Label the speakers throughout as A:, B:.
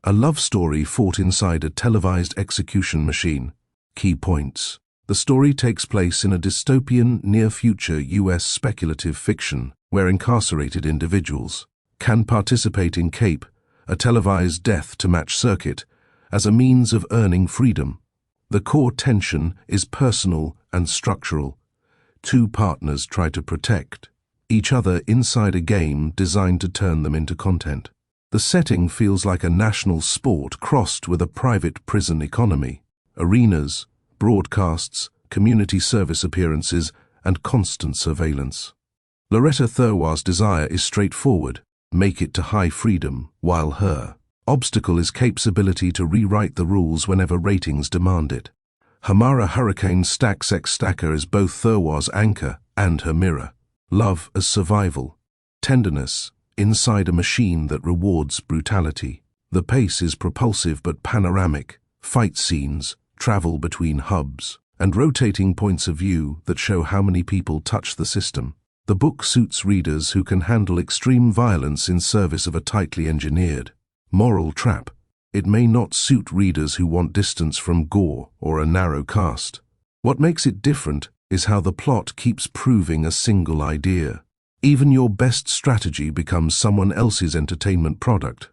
A: A love story fought inside a televised execution machine. Key points. The story takes place in a dystopian, near-future US speculative fiction where incarcerated individuals can participate in CAPE, a televised death-to-match circuit, as a means of earning freedom. The core tension is personal and structural. Two partners try to protect each other inside a game designed to turn them into content. The setting feels like a national sport crossed with a private prison economy. Arenas, broadcasts, community service appearances, and constant surveillance. Loretta Thurwar's desire is straightforward: make it to high freedom, while her obstacle is CAPE's ability to rewrite the rules whenever ratings demand it. Hamara Hurricane Stacks X Stacker is both Thurwar's anchor and her mirror. Love as survival. Tenderness inside a machine that rewards brutality. The pace is propulsive but panoramic. Fight scenes travel between hubs and rotating points of view that show how many people touch the system. The book suits readers who can handle extreme violence in service of a tightly engineered moral trap. It may not suit readers who want distance from gore or a narrow cast. What makes it different is how the plot keeps proving a single idea. Even your best strategy becomes someone else's entertainment product.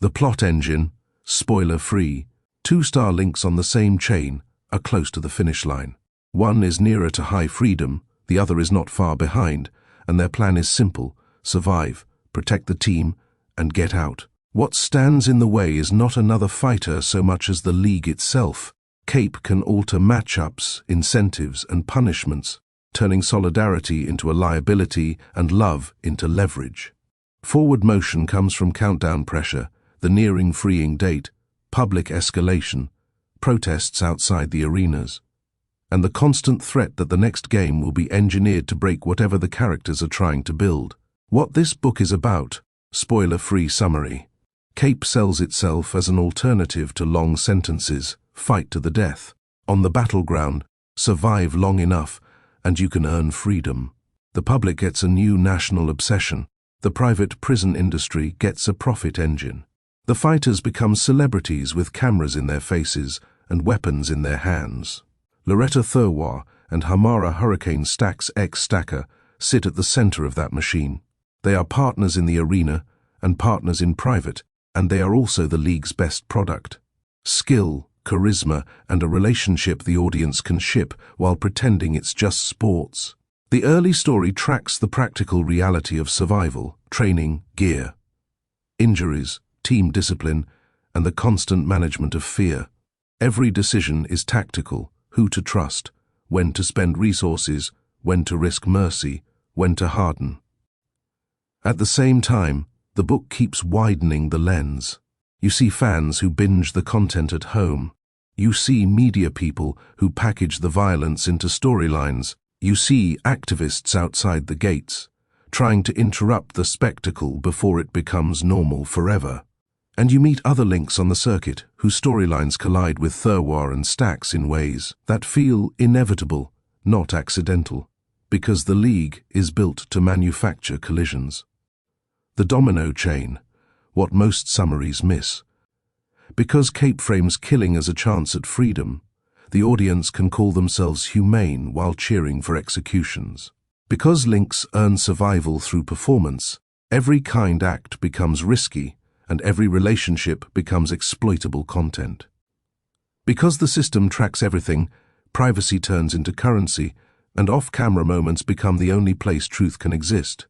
A: The plot engine, spoiler-free, 2-star links on the same chain are close to the finish line. One is nearer to high freedom, the other is not far behind, and their plan is simple: survive, protect the team, and get out. What stands in the way is not another fighter so much as the league itself. CAPE can alter matchups, incentives, and punishments, turning solidarity into a liability and love into leverage. Forward motion comes from countdown pressure, the nearing freeing date, public escalation, protests outside the arenas, and the constant threat that the next game will be engineered to break whatever the characters are trying to build. What this book is about: spoiler-free summary. CAPE sells itself as an alternative to long sentences. Fight to the death. On the battleground, survive long enough, and you can earn freedom. The public gets a new national obsession. The private prison industry gets a profit engine. The fighters become celebrities with cameras in their faces and weapons in their hands. Loretta Thurwar and Hamara Hurricane Stacks X Stacker sit at the center of that machine. They are partners in the arena and partners in private, and they are also the league's best product. Skill, charisma, and a relationship the audience can ship while pretending it's just sports. The early story tracks the practical reality of survival, training, gear, injuries, team discipline, and the constant management of fear. Every decision is tactical: who to trust, when to spend resources, when to risk mercy, when to harden. At the same time, the book keeps widening the lens. You see fans who binge the content at home. You see media people who package the violence into storylines. You see activists outside the gates, trying to interrupt the spectacle before it becomes normal forever. And you meet other links on the circuit whose storylines collide with Thurwar and Stacks in ways that feel inevitable, not accidental, because the league is built to manufacture collisions. The domino chain, what most summaries miss. Because CAPE frames killing as a chance at freedom, the audience can call themselves humane while cheering for executions. Because links earn survival through performance, every kind act becomes risky, and every relationship becomes exploitable content. Because the system tracks everything, privacy turns into currency, and off-camera moments become the only place truth can exist.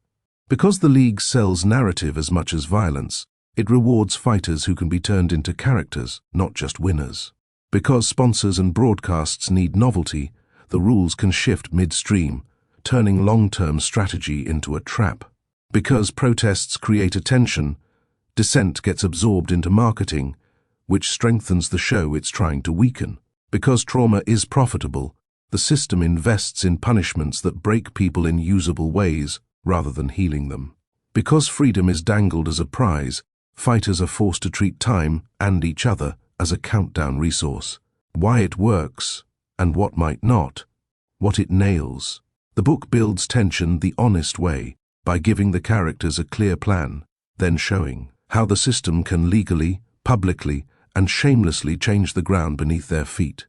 A: Because the league sells narrative as much as violence, it rewards fighters who can be turned into characters, not just winners. Because sponsors and broadcasts need novelty, the rules can shift midstream, turning long-term strategy into a trap. Because protests create attention, dissent gets absorbed into marketing, which strengthens the show it's trying to weaken. Because trauma is profitable, the system invests in punishments that break people in usable ways rather than healing them. Because freedom is dangled as a prize, fighters are forced to treat time and each other as a countdown resource. Why it works, and what might not, what it nails. The book builds tension the honest way, by giving the characters a clear plan, then showing how the system can legally, publicly and shamelessly change the ground beneath their feet.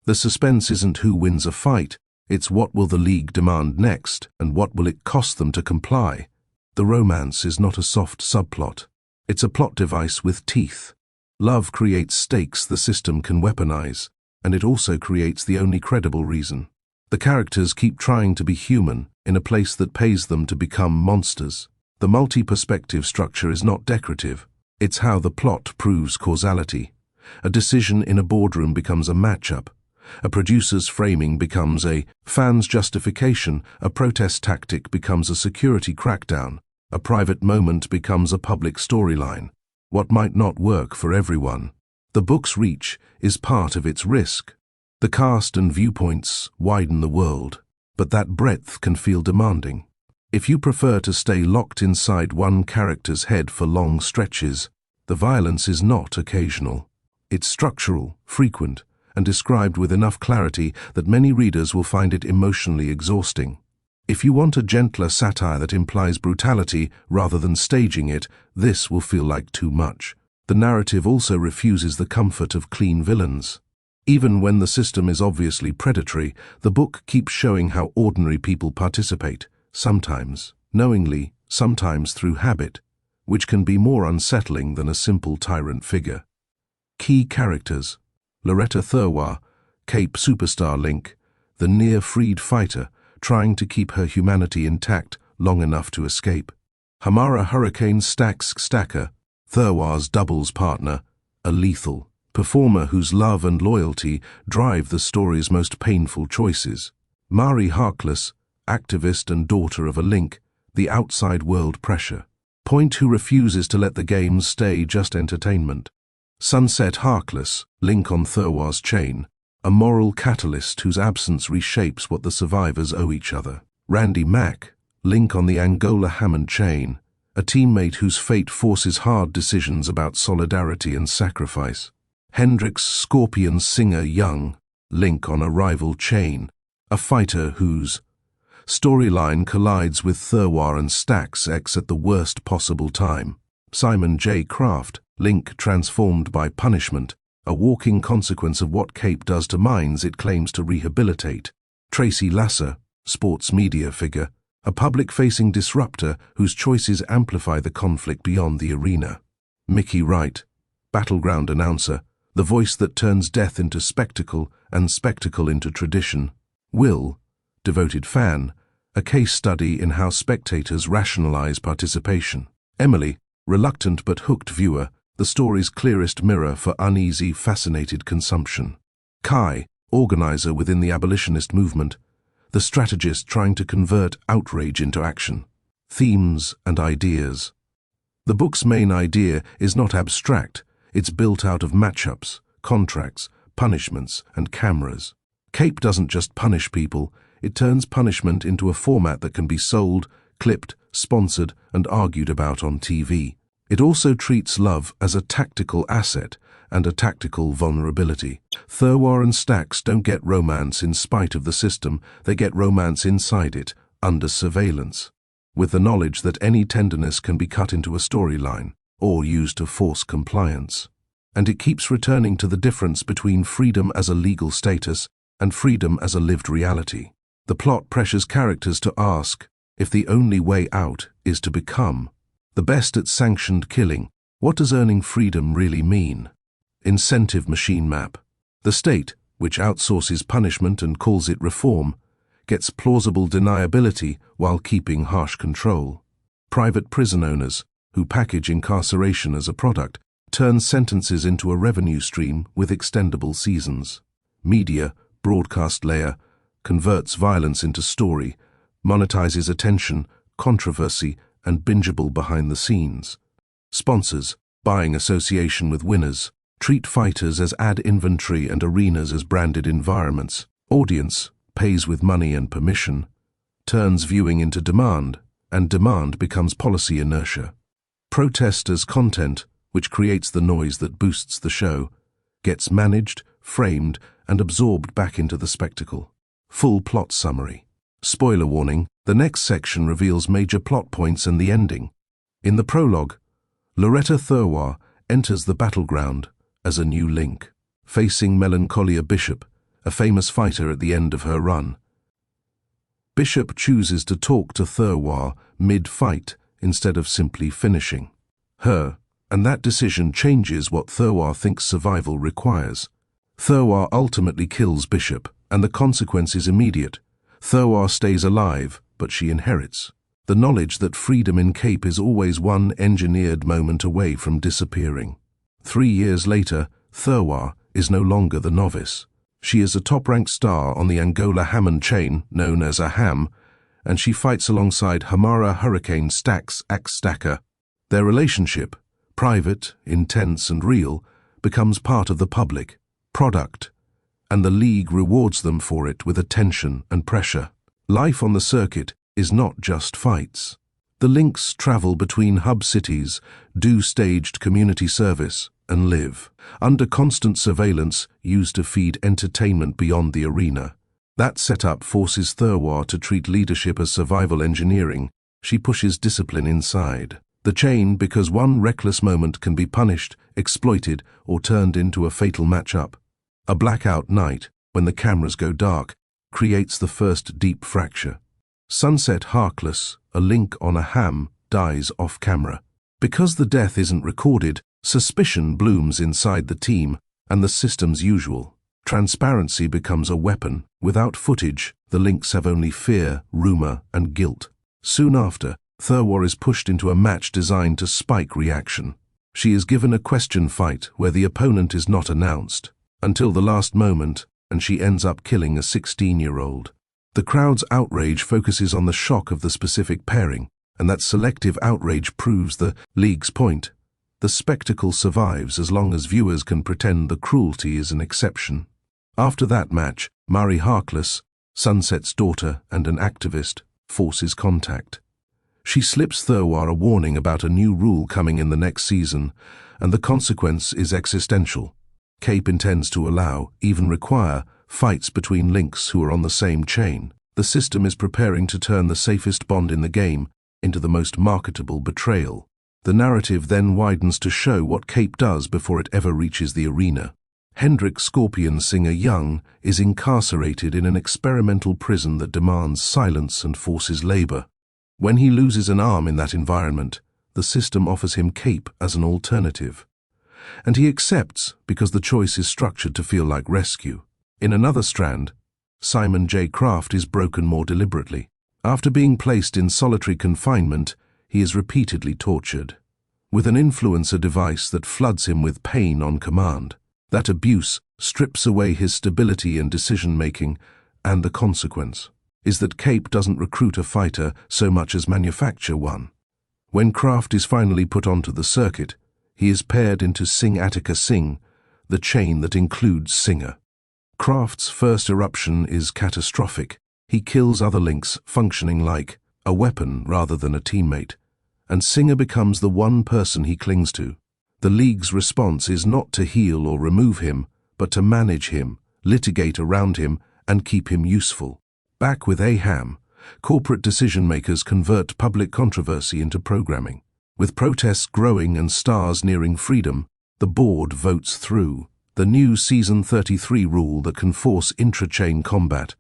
A: The suspense isn't who wins a fight, it's what will the League demand next, and what will it cost them to comply. The romance is not a soft subplot. It's a plot device with teeth. Love creates stakes the system can weaponize, and it also creates the only credible reason. The characters keep trying to be human in a place that pays them to become monsters. The multi-perspective structure is not decorative. It's how the plot proves causality. A decision in a boardroom becomes a matchup. A producer's framing becomes a fan's justification. A protest tactic becomes a security crackdown. A private moment becomes a public storyline. What might not work for everyone. The book's reach is part of its risk. The cast and viewpoints widen the world, but that breadth can feel demanding. If you prefer to stay locked inside one character's head for long stretches, the violence is not occasional. It's structural, frequent, and described with enough clarity that many readers will find it emotionally exhausting. If you want a gentler satire that implies brutality rather than staging it, this will feel like too much. The narrative also refuses the comfort of clean villains. Even when the system is obviously predatory, the book keeps showing how ordinary people participate, sometimes knowingly, sometimes through habit, which can be more unsettling than a simple tyrant figure. Key characters: Loretta Thurwar, Cape superstar Link, the near-freed fighter, trying to keep her humanity intact long enough to escape. Hamara Hurricane Stacker, Thurwar's doubles partner, a lethal performer whose love and loyalty drive the story's most painful choices. Mari Harkless, activist and daughter of a Link, the outside world pressure. Point who refuses to let the games stay just entertainment. Sunset Harkless, Link on Thurwar's chain, a moral catalyst whose absence reshapes what the survivors owe each other. Randy Mack, Link on the Angola Hammond chain, a teammate whose fate forces hard decisions about solidarity and sacrifice. Hendrix Scorpion Singer Young, Link on a rival chain, a fighter whose storyline collides with Thurwar and Stack's ex at the worst possible time. Simon J. Kraft, Link transformed by punishment, a walking consequence of what Cape does to minds it claims to rehabilitate. Tracy Lasser, sports media figure, a public-facing disruptor whose choices amplify the conflict beyond the arena. Mickey Wright, battleground announcer, the voice that turns death into spectacle and spectacle into tradition. Will, devoted fan, a case study in how spectators rationalize participation. Emily, reluctant but hooked viewer, the story's clearest mirror for uneasy, fascinated consumption. Kai, organizer within the abolitionist movement, the strategist trying to convert outrage into action. Themes and ideas. The book's main idea is not abstract, it's built out of matchups, contracts, punishments, and cameras. Cape doesn't just punish people, it turns punishment into a format that can be sold, clipped, sponsored, and argued about on TV. It also treats love as a tactical asset and a tactical vulnerability. Thurwar and Stax don't get romance in spite of the system, they get romance inside it, under surveillance, with the knowledge that any tenderness can be cut into a storyline, or used to force compliance. And it keeps returning to the difference between freedom as a legal status and freedom as a lived reality. The plot pressures characters to ask if the only way out is to become the best at sanctioned killing. What does earning freedom really mean? Incentive machine map. The state, which outsources punishment and calls it reform, gets plausible deniability while keeping harsh control. Private prison owners, who package incarceration as a product, turn sentences into a revenue stream with extendable seasons. Media, broadcast layer, converts violence into story, monetizes attention, controversy, and bingeable behind the scenes. Sponsors, buying association with winners, treat fighters as ad inventory and arenas as branded environments. Audience, pays with money and permission, turns viewing into demand, and demand becomes policy inertia. Protest as content, which creates the noise that boosts the show, gets managed, framed, and absorbed back into the spectacle. Full plot summary. Spoiler warning, the next section reveals major plot points and the ending. In the prologue, Loretta Thurwar, enters the battleground as a new link, facing Melancholia Bishop, a famous fighter at the end of her run. Bishop chooses to talk to Thurwar mid-fight instead of simply finishing her, and that decision changes what Thurwar thinks survival requires. Thurwar ultimately kills Bishop, and the consequence is immediate. Thurwar stays alive, but she inherits the knowledge that freedom in Cape is always one engineered moment away from disappearing. 3 years later, Thurwar is no longer the novice. She is a top-ranked star on the Angola Hammond chain, known as a Ham, and she fights alongside Hamara Hurricane Stax Axe Stacker. Their relationship, private, intense and real, becomes part of the public product, and the league rewards them for it with attention and pressure. Life on the circuit is not just fights. The links travel between hub cities, do staged community service, and live under constant surveillance used to feed entertainment beyond the arena. That setup forces Thurwar to treat leadership as survival engineering. She pushes discipline inside the chain because one reckless moment can be punished, exploited, or turned into a fatal matchup. A blackout night, when the cameras go dark, creates the first deep fracture. Sunset Harkless, a link on a Ham, dies off camera. Because the death isn't recorded, suspicion blooms inside the team and the system's usual. Transparency becomes a weapon. Without footage, the links have only fear, rumor, and guilt. Soon after, Thurwar is pushed into a match designed to spike reaction. She is given a question fight where the opponent is not announced until the last moment, and she ends up killing a 16-year-old. The crowd's outrage focuses on the shock of the specific pairing, and that selective outrage proves the league's point. The spectacle survives as long as viewers can pretend the cruelty is an exception. After that match, Mari Harkless, Sunset's daughter and an activist, forces contact. She slips Thurwar a warning about a new rule coming in the next season, and the consequence is existential. Cape intends to allow, even require, fights between links who are on the same chain. The system is preparing to turn the safest bond in the game into the most marketable betrayal. The narrative then widens to show what Cape does before it ever reaches the arena. Hendrik Scorpion Singer Young is incarcerated in an experimental prison that demands silence and forces labor. When he loses an arm in that environment, the system offers him Cape as an alternative. And he accepts because the choice is structured to feel like rescue. In another strand, Simon J. Kraft is broken more deliberately. After being placed in solitary confinement, he is repeatedly tortured, with an influencer device that floods him with pain on command. That abuse strips away his stability and decision-making, and the consequence is that Cape doesn't recruit a fighter so much as manufacture one. When Kraft is finally put onto the circuit, he is paired into Sing Attica Sing, the chain that includes Singer. Kraft's first eruption is catastrophic. He kills other links, functioning like a weapon rather than a teammate, and Singer becomes the one person he clings to. The league's response is not to heal or remove him, but to manage him, litigate around him, and keep him useful. Back with AHAM, corporate decision-makers convert public controversy into programming. With protests growing and stars nearing freedom, the board votes through the new Season 33 rule that can force intra-chain combat.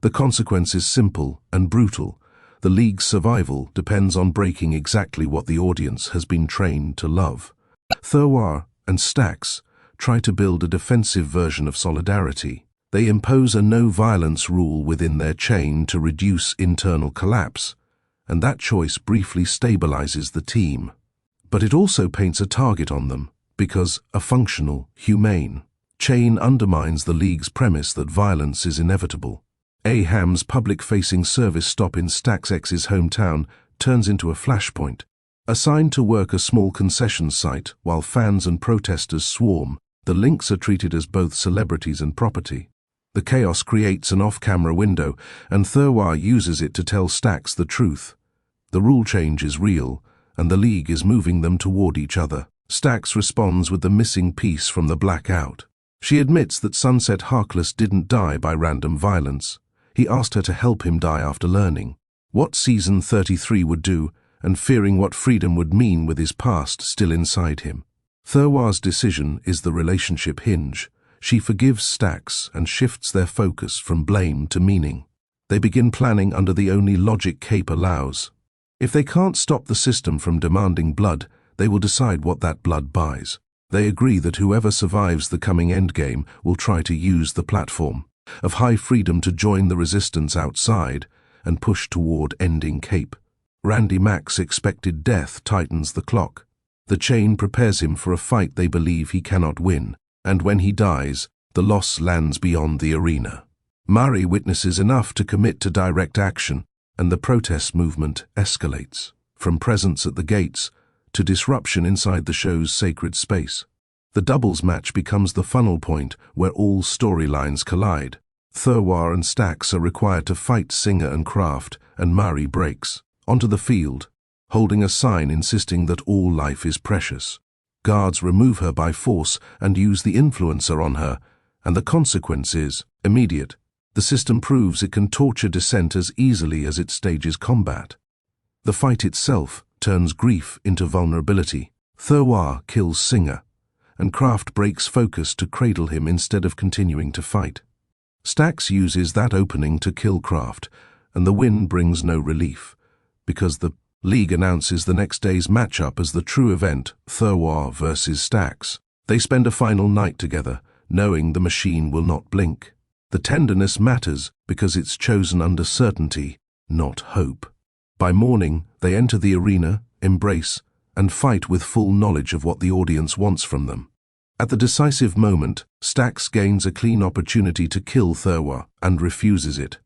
A: The consequence is simple and brutal. The league's survival depends on breaking exactly what the audience has been trained to love. Thurwar and Stax try to build a defensive version of solidarity. They impose a no-violence rule within their chain to reduce internal collapse, and that choice briefly stabilizes the team. But it also paints a target on them, because a functional, humane chain undermines the league's premise that violence is inevitable. AHAM's public-facing service stop in Staxx's hometown turns into a flashpoint. Assigned to work a small concession site while fans and protesters swarm, the links are treated as both celebrities and property. The chaos creates an off-camera window, and Thurwar uses it to tell Stax the truth. The rule change is real, and the league is moving them toward each other. Stax responds with the missing piece from the blackout. She admits that Sunset Harkless didn't die by random violence. He asked her to help him die after learning what Season 33 would do and fearing what freedom would mean with his past still inside him. Thurwar's decision is the relationship hinge. She forgives Stax and shifts their focus from blame to meaning. They begin planning under the only logic Cape allows. If they can't stop the system from demanding blood, they will decide what that blood buys. They agree that whoever survives the coming endgame will try to use the platform of high freedom to join the resistance outside and push toward ending Cape. Randy Mack's expected death tightens the clock. The chain prepares him for a fight they believe he cannot win, and when he dies, the loss lands beyond the arena. Mari witnesses enough to commit to direct action, and the protest movement escalates, from presence at the gates to disruption inside the show's sacred space. The doubles match becomes the funnel point where all storylines collide. Thurwar and Stax are required to fight Singer and Kraft, and Mari breaks onto the field, holding a sign insisting that all life is precious. Guards remove her by force and use the influencer on her, and the consequence is immediate. The system proves it can torture dissent as easily as it stages combat. The fight itself turns grief into vulnerability. Thurwar kills Singer, and Kraft breaks focus to cradle him instead of continuing to fight. Stax uses that opening to kill Kraft, and the win brings no relief, because the League announces the next day's matchup as the true event, Thurwar versus Stax. They spend a final night together, knowing the machine will not blink. The tenderness matters because it's chosen under certainty, not hope. By morning, they enter the arena, embrace, and fight with full knowledge of what the audience wants from them. At the decisive moment, Stax gains a clean opportunity to kill Thurwar and refuses it.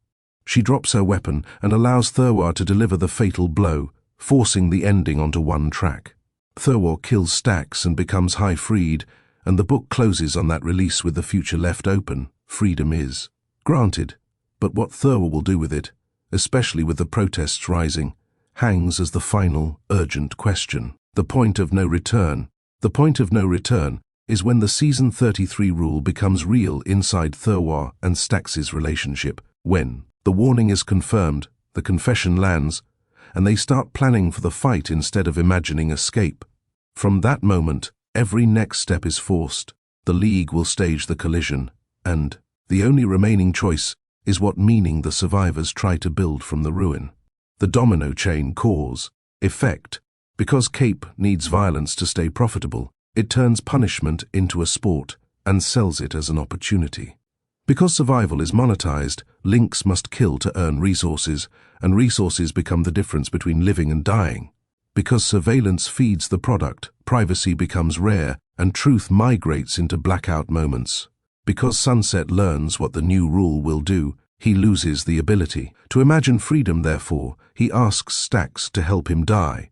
A: She drops her weapon and allows Thurwar to deliver the fatal blow, forcing the ending onto one track. Thurwar kills Stax and becomes high-freed, and the book closes on that release with the future left open. Freedom is granted, but what Thurwar will do with it, especially with the protests rising, hangs as the final, urgent question. The point of no return. The point of no return is when the Season 33 rule becomes real inside Thurwar and Stax's relationship. When the warning is confirmed, the confession lands, and they start planning for the fight instead of imagining escape. From that moment, every next step is forced. The League will stage the collision, and the only remaining choice is what meaning the survivors try to build from the ruin. The domino chain cause, effect. Because Cape needs violence to stay profitable, it turns punishment into a sport and sells it as an opportunity. Because survival is monetized, links must kill to earn resources, and resources become the difference between living and dying. Because surveillance feeds the product, privacy becomes rare, and truth migrates into blackout moments. Because Sunset learns what the new rule will do, he loses the ability to imagine freedom. Therefore, he asks Stax to help him die.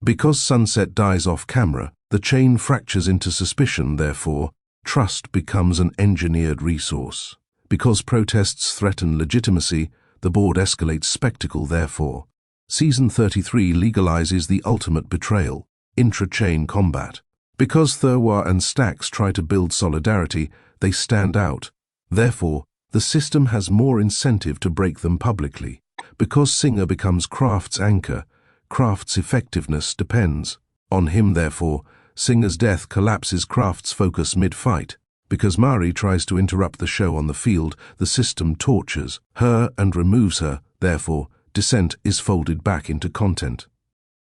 A: Because Sunset dies off camera, the chain fractures into suspicion. Therefore, trust becomes an engineered resource. Because protests threaten legitimacy, the board escalates spectacle. Therefore, Season 33 legalizes the ultimate betrayal, intra-chain combat. Because Thurwar and Stax try to build solidarity, they stand out. Therefore, the system has more incentive to break them publicly. Because Singer becomes Kraft's anchor, Kraft's effectiveness depends on him. Therefore, Singer's death collapses Kraft's focus mid-fight. Because Mari tries to interrupt the show on the field, the system tortures her and removes her. Therefore, dissent is folded back into content.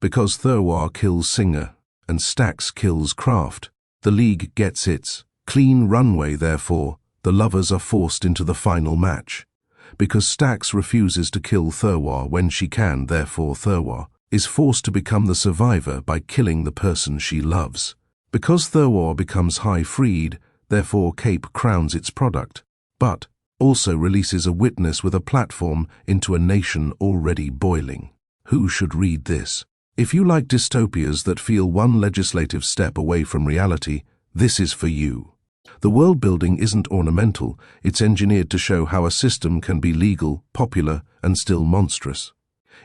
A: Because Thurwar kills Singer and Stax kills Kraft, the League gets its clean runway. Therefore, the lovers are forced into the final match. Because Stax refuses to kill Thurwar when she can, therefore Thurwar is forced to become the survivor by killing the person she loves. Because Thurwar becomes high-freed, therefore Cape crowns its product, but also releases a witness with a platform into a nation already boiling. Who should read this? If you like dystopias that feel one legislative step away from reality, this is for you. The world building isn't ornamental, it's engineered to show how a system can be legal, popular, and still monstrous.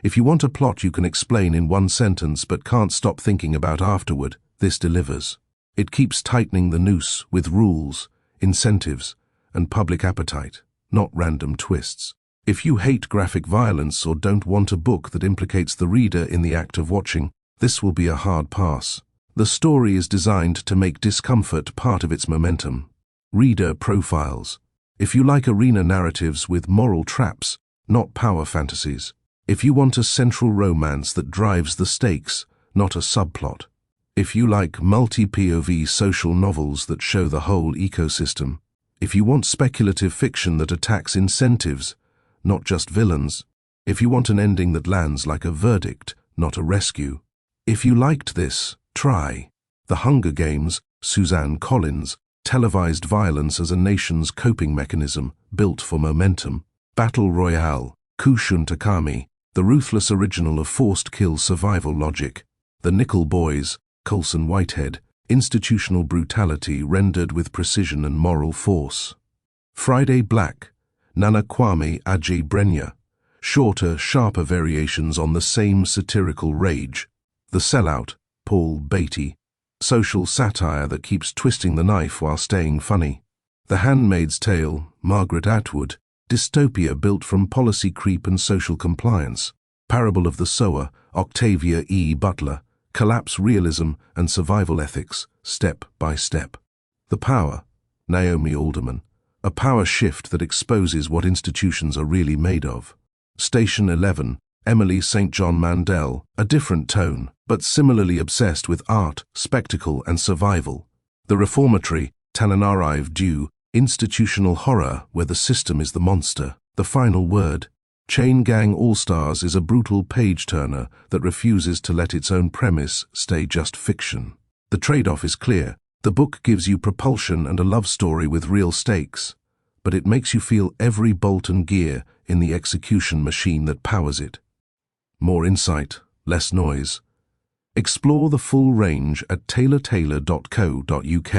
A: If you want a plot you can explain in one sentence but can't stop thinking about afterward, this delivers. It keeps tightening the noose with rules, incentives, and public appetite, not random twists. If you hate graphic violence or don't want a book that implicates the reader in the act of watching, this will be a hard pass. The story is designed to make discomfort part of its momentum. Reader profiles. If you like arena narratives with moral traps, not power fantasies. If you want a central romance that drives the stakes, not a subplot. If you like multi-POV social novels that show the whole ecosystem. If you want speculative fiction that attacks incentives, not just villains. If you want an ending that lands like a verdict, not a rescue. If you liked this, try The Hunger Games, Suzanne Collins, televised violence as a nation's coping mechanism, built for momentum. Battle Royale, Kushun Takami, the ruthless original of forced kill survival logic. The Nickel Boys, Colson Whitehead, institutional brutality rendered with precision and moral force. Friday Black, Nana Kwame Adjei Brenya, shorter, sharper variations on the same satirical rage. The Sellout, Paul Beatty, social satire that keeps twisting the knife while staying funny. The Handmaid's Tale, Margaret Atwood, dystopia built from policy creep and social compliance. Parable of the Sower, Octavia E. Butler, collapse realism and survival ethics, step by step. The Power, Naomi Alderman, a power shift that exposes what institutions are really made of. Station 11, Emily St. John Mandel, a different tone, but similarly obsessed with art, spectacle, and survival. The Reformatory, Tananarive Dew, institutional horror where the system is the monster. The Final Word, Chain Gang All-Stars is a brutal page-turner that refuses to let its own premise stay just fiction. The trade-off is clear. The book gives you propulsion and a love story with real stakes, but it makes you feel every bolt and gear in the execution machine that powers it. More insight, less noise. Explore the full range at taylortaylor.co.uk.